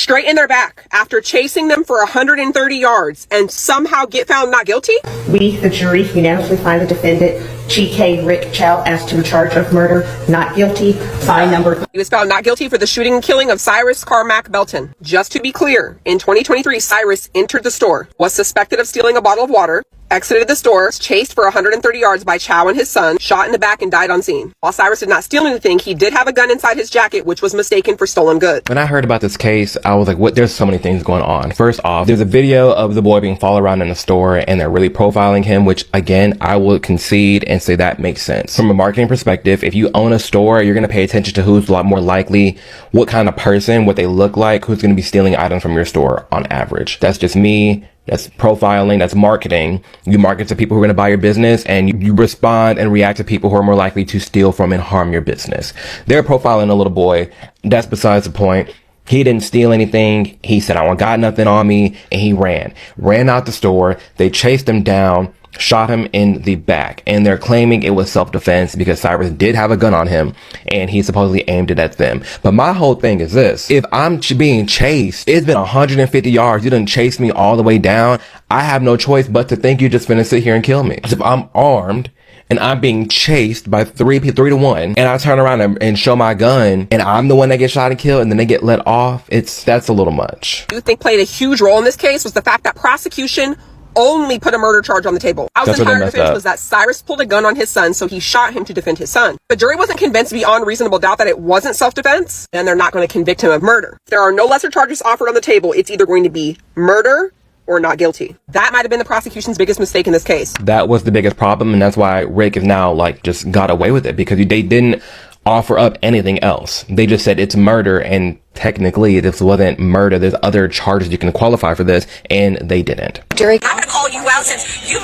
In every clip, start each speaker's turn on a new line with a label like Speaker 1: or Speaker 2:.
Speaker 1: straight in their back after chasing them for 130 yards and somehow get found not guilty?
Speaker 2: We, the jury, unanimously find the defendant, G.K. Rick Chow, as to the charge of murder, not guilty. Fine number.
Speaker 1: He was found not guilty for the shooting and killing of Cyrus Carmack Belton. Just to be clear, in 2023, Cyrus entered the store, was suspected of stealing a bottle of water, exited the store, chased for 130 yards by Chow and his son, shot in the back and died on scene. While Cyrus did not steal anything, he did have a gun inside his jacket, which was mistaken for stolen goods.
Speaker 3: When I heard about this case, I was like, what? There's so many things going on. First off, there's a video of the boy being followed around in the store and they're really profiling him, which again, I will concede and say that makes sense. From a marketing perspective, if you own a store, you're going to pay attention to who's a lot more likely, what kind of person, what they look like, who's going to be stealing items from your store on average. That's just me. That's profiling, that's marketing. You market to people who are going to buy your business, and you respond and react to people who are more likely to steal from and harm your business. They're profiling a little boy. That's besides the point. He didn't steal anything. He said, I don't got nothing on me. And he ran out the store. They chased him down, shot him in the back, and they're claiming it was self-defense because Cyrus did have a gun on him and he supposedly aimed it at them. But my whole thing is this: if I'm being chased, it's been 150 yards, you done chased me all the way down, I have no choice but to think you're just gonna sit here and kill me. If I'm armed and I'm being chased by three to one, and I turn around and show my gun, and I'm the one that gets shot and killed, and then they get let off, that's a little much.
Speaker 1: I do think played a huge role in this case was the fact that prosecution only put a murder charge on the table. His entire defense was that Cyrus pulled a gun on his son, so he shot him to defend his son. The jury wasn't convinced beyond reasonable doubt that it wasn't self-defense, and they're not going to convict him of murder. If there are no lesser charges offered on the table, it's either going to be murder or not guilty. That might have been the prosecution's biggest mistake in this case.
Speaker 3: That was the biggest problem, and that's why Rick is now just got away with it, because they didn't offer up anything else. They just said it's murder, and technically this wasn't murder. There's other charges you can qualify for this, and they didn't.
Speaker 4: Jerry, I'm gonna call you out since you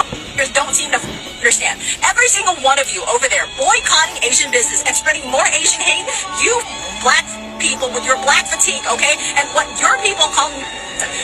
Speaker 4: don't seem to understand. Every single one of you over there boycotting Asian business and spreading more Asian hate, you black people with your black fatigue, okay? And what your people call,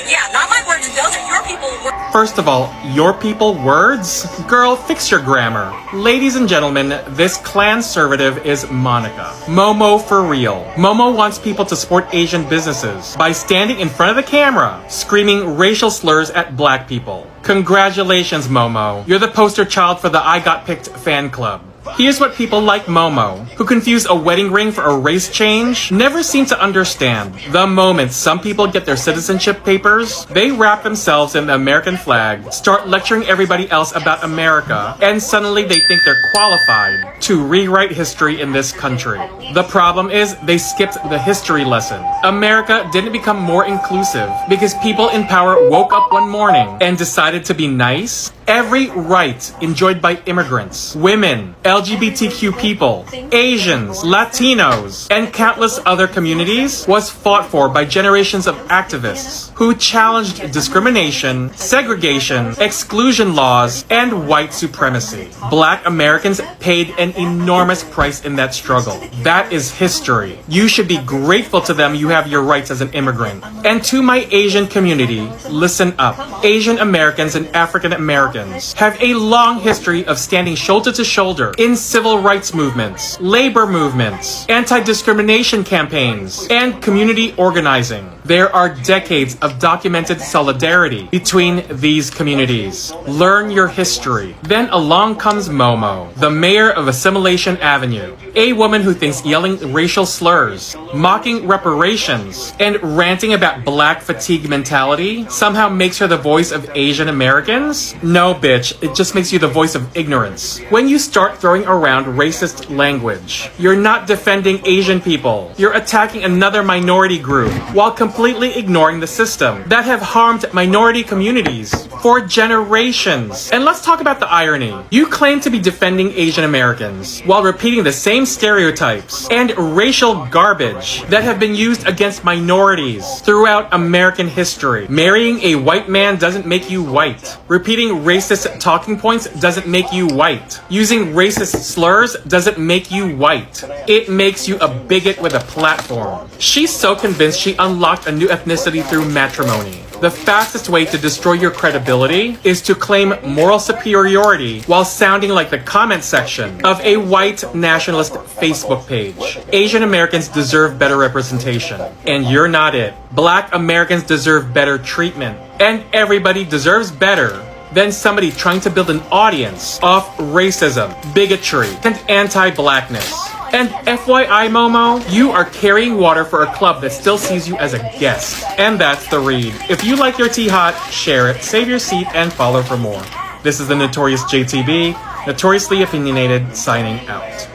Speaker 4: yeah, not my words, those are your people words.
Speaker 5: First of all, your people words? Girl, fix your grammar. Ladies and gentlemen, this Klanservative is Monica. Momo for real. Momo wants people to support Asian businesses by standing in front of the camera, screaming racial slurs at black people. Congratulations, Momo. You're the poster child for the I Got Picked fan club. Here's what people like Momo, who confuse a wedding ring for a race change, never seem to understand. The moment some people get their citizenship papers, they wrap themselves in the American flag, start lecturing everybody else about America, and suddenly they think they're qualified to rewrite history in this country. The problem is they skipped the history lesson. America didn't become more inclusive because people in power woke up one morning and decided to be nice. Every right enjoyed by immigrants, women, LGBTQ people, Asians, Latinos, and countless other communities was fought for by generations of activists who challenged discrimination, segregation, exclusion laws, and white supremacy. Black Americans paid an enormous price in that struggle. That is history. You should be grateful to them you have your rights as an immigrant. And to my Asian community, listen up. Asian Americans and African Americans have a long history of standing shoulder to shoulder in civil rights movements, labor movements, anti-discrimination campaigns, and community organizing. There are decades of documented solidarity between these communities. Learn your history. Then along comes Momo, the mayor of Assimilation Avenue, a woman who thinks yelling racial slurs, mocking reparations, and ranting about black fatigue mentality somehow makes her the voice of Asian Americans? No, bitch, it just makes you the voice of ignorance. When you start throwing around racist language, you're not defending Asian people. You're attacking another minority group while completely ignoring the system that have harmed minority communities for generations. And let's talk about the irony. You claim to be defending Asian Americans while repeating the same stereotypes and racial garbage that have been used against minorities throughout American history. Marrying a white man doesn't make you white. Repeating racist talking points doesn't make you white. Using racist slurs doesn't make you white. It makes you a bigot with a platform. She's so convinced she unlocked a new ethnicity through matrimony. The fastest way to destroy your credibility is to claim moral superiority while sounding like the comment section of a white nationalist Facebook page. Asian Americans deserve better representation, and you're not it. Black Americans deserve better treatment, and everybody deserves better than somebody trying to build an audience off racism, bigotry, and anti-blackness. And FYI, Momo, you are carrying water for a club that still sees you as a guest. And that's the read. If you like your tea hot, share it, save your seat, and follow for more. This is the Notorious JTB, notoriously opinionated, signing out.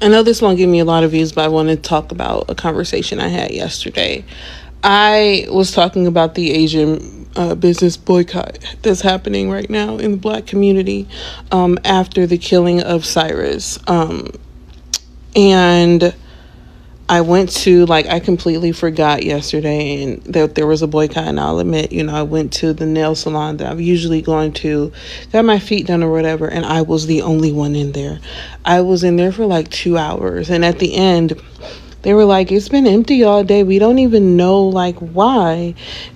Speaker 6: I know this won't give me a lot of views, but I want to talk about a conversation I had yesterday. I was talking about the Asian business boycott that's happening right now in the Black community after the killing of Cyrus. And I went to, I completely forgot yesterday and that there was a boycott. And I'll admit, I went to the nail salon that I'm usually going to, got my feet done or whatever, and I was the only one in there. I was in there for 2 hours. And at the end, they were like, it's been empty all day. We don't even know, why.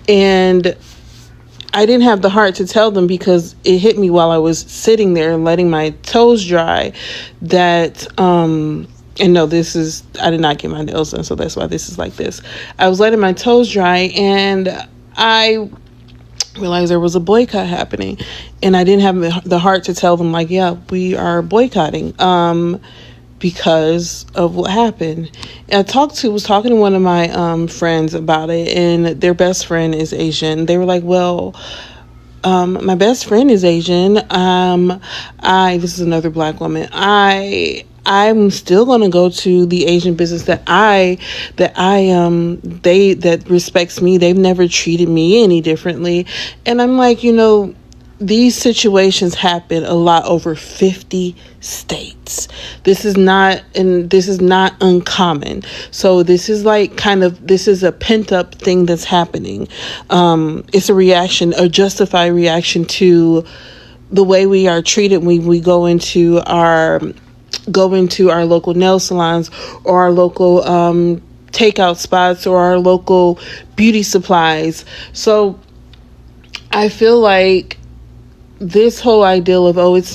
Speaker 6: And I didn't have the heart to tell them because it hit me while I was sitting there and letting my toes dry that, and no, I did not get my nails done, so that's why this is like this. I was letting my toes dry, and I realized there was a boycott happening, and I didn't have the heart to tell them, yeah, we are boycotting, because of what happened. And I was talking to one of my friends about it, and their best friend is Asian. They were like, well, my best friend is Asian. This is another Black woman. I'm still going to go to the Asian business that respects me. They've never treated me any differently. And I'm like, these situations happen a lot over 50 states. This is not uncommon. So this is this is a pent up thing that's happening. It's a justified reaction to the way we are treated when we go into our local nail salons or our local takeout spots or our local beauty supplies. So I feel like this whole ideal of, it's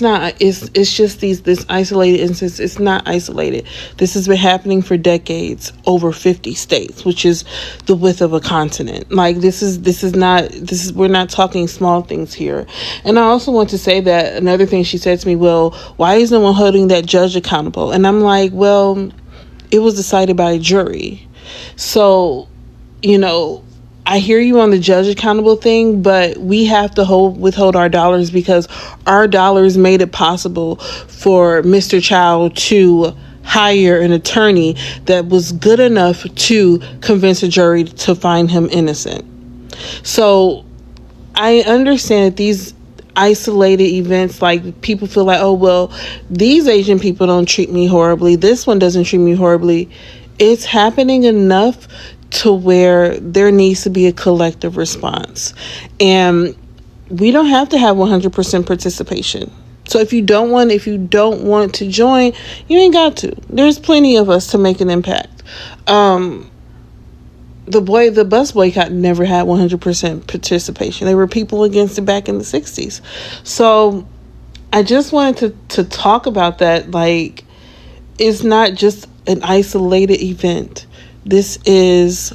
Speaker 6: just this isolated instance. It's not isolated. This has been happening for decades, over 50 states, which is the width of a continent. We're not talking small things here. And I also want to say that another thing she said to me, well, why is no one holding that judge accountable? And I'm like, well, it was decided by a jury. So, I hear you on the judge accountable thing, but we have to withhold our dollars because our dollars made it possible for Mr. Child to hire an attorney that was good enough to convince a jury to find him innocent. So I understand that these isolated events, people feel like, oh, well, these Asian people don't treat me horribly. This one doesn't treat me horribly. It's happening enough to where there needs to be a collective response. And we don't have to have 100% participation. So if you don't want to join, you ain't got to. There's plenty of us to make an impact. The bus boycott never had 100% participation. There were people against it back in the 60s. So I just wanted to talk about that. It's not just an isolated event. This is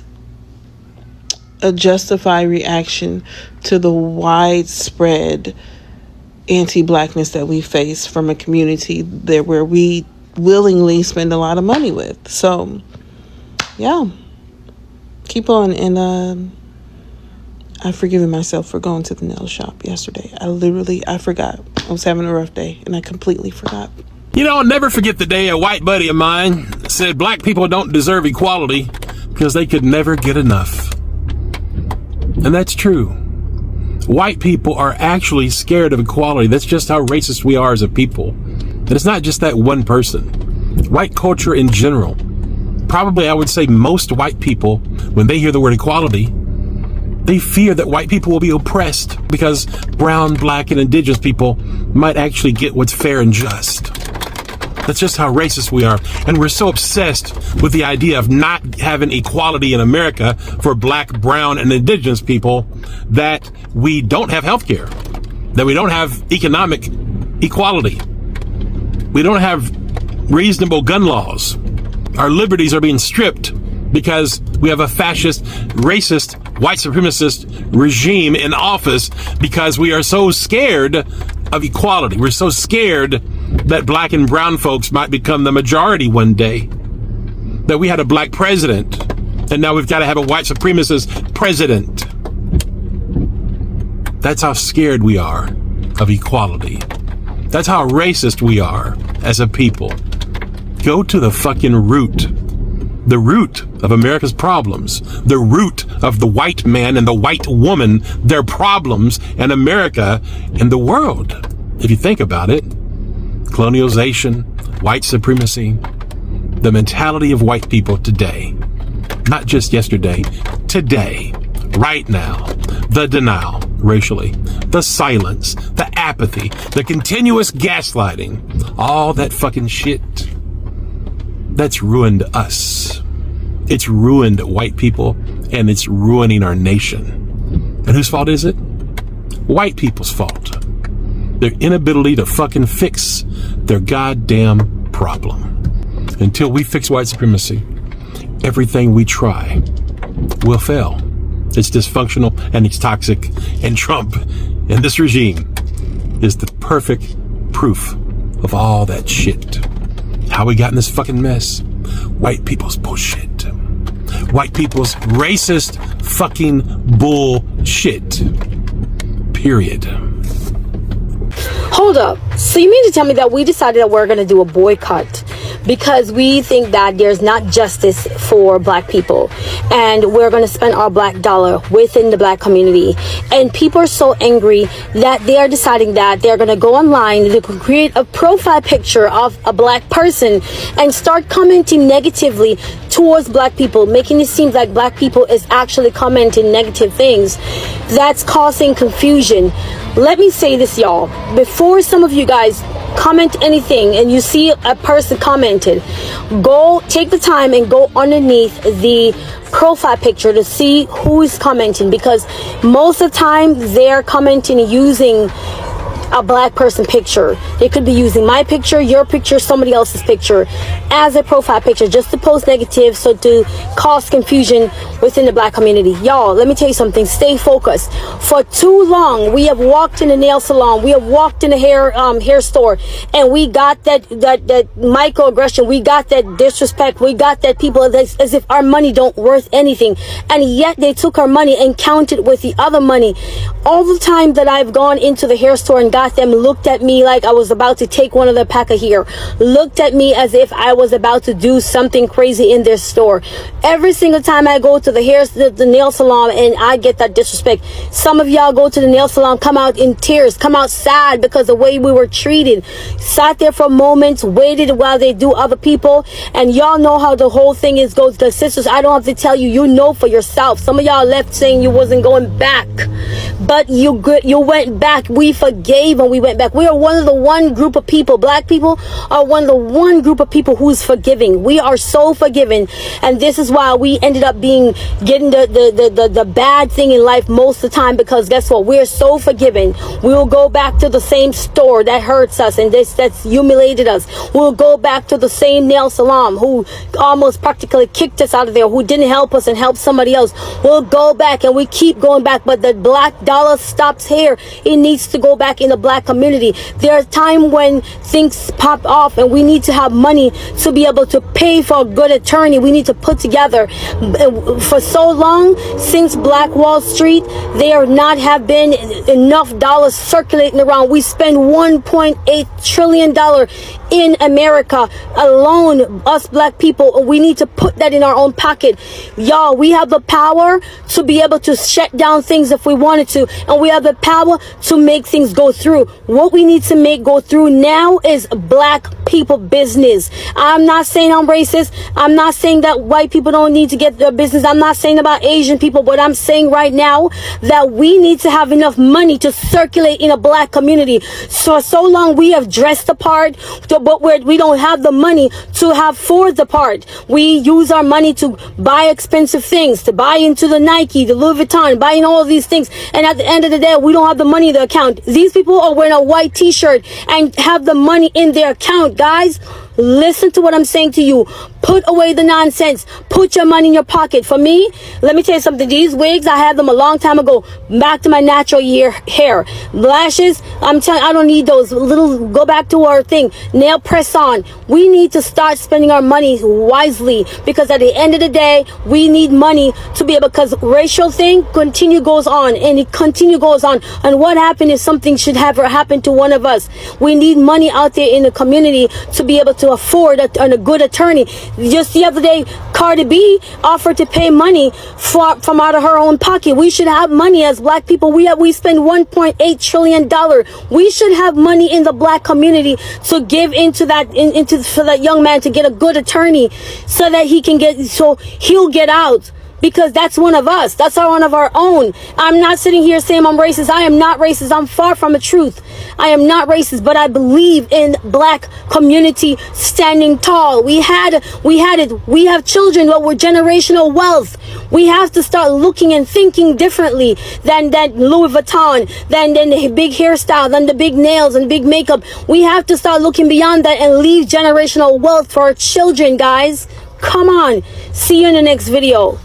Speaker 6: a justified reaction to the widespread anti-Blackness that we face from a community where we willingly spend a lot of money with. So, yeah, keep on. And I've forgiven myself for going to the nail shop yesterday. I forgot. I was having a rough day, and I completely forgot.
Speaker 7: I'll never forget the day a white buddy of mine said Black people don't deserve equality because they could never get enough. And that's true. White people are actually scared of equality. That's just how racist we are as a people. And it's not just that one person. White culture in general. Probably I would say most white people, when they hear the word equality, they fear that white people will be oppressed because brown, Black, and indigenous people might actually get what's fair and just. That's just how racist we are. And we're so obsessed with the idea of not having equality in America for black, brown, and indigenous people that we don't have health care, that we don't have economic equality. We don't have reasonable gun laws. Our liberties are being stripped because we have a fascist, racist, white supremacist regime in office because we are so scared of equality. We're so scared that black and brown folks might become the majority one day. That we had a black president, and now we've got to have a white supremacist president. That's how scared we are of equality. That's how racist we are as a people. Go to the fucking root. The root of America's problems. The root of the white man and the white woman, their problems, and America and the world. If you think about it, colonialization, white supremacy, the mentality of white people today, not just yesterday, today, right now, the denial racially, the silence, the apathy, the continuous gaslighting, all that fucking shit, that's ruined us. It's ruined white people, and it's ruining our nation. And whose fault is it? White people's fault. Their inability to fucking fix their goddamn problem. Until we fix white supremacy, everything we try will fail. It's dysfunctional and it's toxic, and Trump and this regime is the perfect proof of all that shit. How we got in this fucking mess? White people's bullshit. White people's racist fucking bullshit. Period.
Speaker 8: Hold up. So you mean to tell me that we decided that we're going to do a boycott because we think that there's not justice for black people, and we're going to spend our black dollar within the black community, and people are so angry that they are deciding that they're going to go online, they can create a profile picture of a black person and start commenting negatively towards black people, making it seem like black people is actually commenting negative things. That's causing confusion. Let me say this, y'all, before some of you guys comment anything and you see a person commented, go take the time and go underneath the profile picture to see who is commenting, because most of the time they're commenting using a black person picture. They could be using my picture, your picture, somebody else's picture as a profile picture just to post negative, so to cause confusion within the black community. Y'all, let me tell you something. Stay focused. For too long, we have walked in a nail salon, we have walked in a hair store, and we got that microaggression, we got that disrespect, we got that people as if our money don't worth anything, and yet they took our money and counted with the other money. All the time that I've gone into the hair store and got them, looked at me like I was about to take one of their pack of hair, looked at me as if I was about to do something crazy in their store. Every single time I go to the nail salon and I get that disrespect. Some of y'all go to the nail salon, come out in tears, come out sad because the way we were treated. Sat there for moments, waited while they do other people, and y'all know how the whole thing is goes. The sisters, I don't have to tell you, you know for yourself. Some of y'all left saying you wasn't going back, but you went back. We forgave and we went back. We are one group of people. Black people are one group of people who's forgiving. We are so forgiving, and this is why we ended up getting the bad thing in life most of the time, because guess what? We're so forgiving. We will go back to the same store that hurts us and that's humiliated us. We'll go back to the same nail salon who almost practically kicked us out of there, who didn't help us and helped somebody else. We'll go back and we keep going back, but the black dollar stops here. It needs to go back in the black community. There's a time when things pop off and we need to have money to be able to pay for a good attorney. We need to put together. For so long, since Black Wall Street, there not have been enough dollars circulating around. We spend $1.8 trillion in America alone, us black people. We need to put that in our own pocket. Y'all, we have the power to be able to shut down things if we wanted to, and we have the power to make things go through. What we need to make go through now is black people business. I'm not saying I'm racist. I'm not saying that white people don't need to get their business. I'm not saying about Asian people, but I'm saying right now that we need to have enough money to circulate in a black community. So long we have dressed the part, but we don't have the money to have for the part. We use our money to buy expensive things, to buy into the Nike, the Louis Vuitton, buying all of these things. And at the end of the day, we don't have the money in the account. These people are wearing a white t-shirt and have the money in their account, guys. Listen to what I'm saying to you. Put away the nonsense. Put your money in your pocket. For me, let me tell you something. These wigs, I had them a long time ago. Back to my natural hair. Lashes, I'm telling you, I don't need those. Go back to our thing. Nail press on. We need to start spending our money wisely, because at the end of the day, we need money to be able, because racial thing goes on. And what happened if something should have happened to one of us? We need money out there in the community to be able to afford a good attorney. Just the other day, Cardi B offered to pay money from out of her own pocket. We should have money as black people. We spend $1.8 trillion. We should have money in the black community to give into that, for that young man to get a good attorney, so that he'll get out. Because that's one of us. That's one of our own. I'm not sitting here saying I'm racist. I am not racist. I'm far from the truth. I am not racist, but I believe in black community standing tall. We had it. We have children, but we're generational wealth. We have to start looking and thinking differently than Louis Vuitton, than the big hairstyle, than the big nails and big makeup. We have to start looking beyond that and leave generational wealth for our children, guys. Come on. See you in the next video.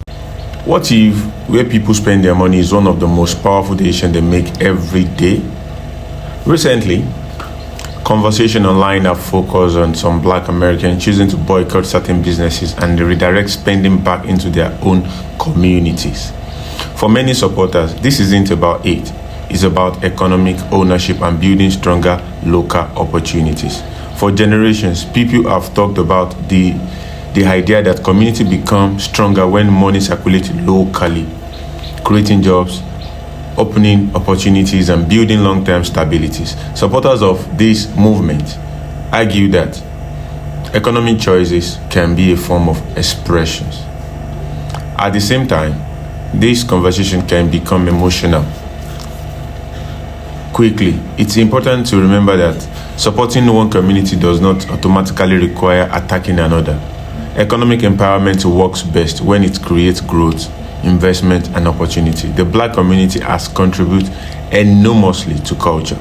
Speaker 9: What if where people spend their money is one of the most powerful decisions they make every day? Recently, conversation online have focused on some black Americans choosing to boycott certain businesses and redirect spending back into their own communities. For many supporters, this isn't about aid. It's about economic ownership and building stronger local opportunities. For generations, people have talked about the idea that community becomes stronger when money circulates locally, creating jobs, opening opportunities, and building long-term stabilities. Supporters of this movement argue that economic choices can be a form of expression. At the same time, this conversation can become emotional quickly. It's important to remember that supporting one community does not automatically require attacking another. Economic empowerment works best when it creates growth, investment, and opportunity. The black community has contributed enormously to culture,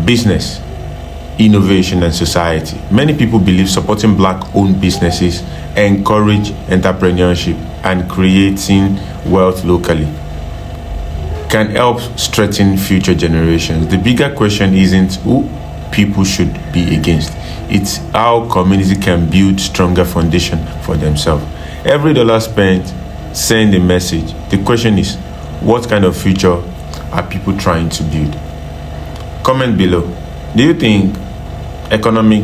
Speaker 9: business, innovation, and society. Many people believe supporting black-owned businesses encourage entrepreneurship and creating wealth locally can help strengthen future generations. The bigger question isn't who people should be against. It's how community can build stronger foundation for themselves. Every dollar spent send a message. The question is, what kind of future are people trying to build? Comment below. Do you think economic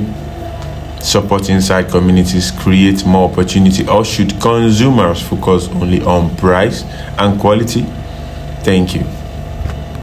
Speaker 9: support inside communities create more opportunity, or should consumers focus only on price and quality? Thank you.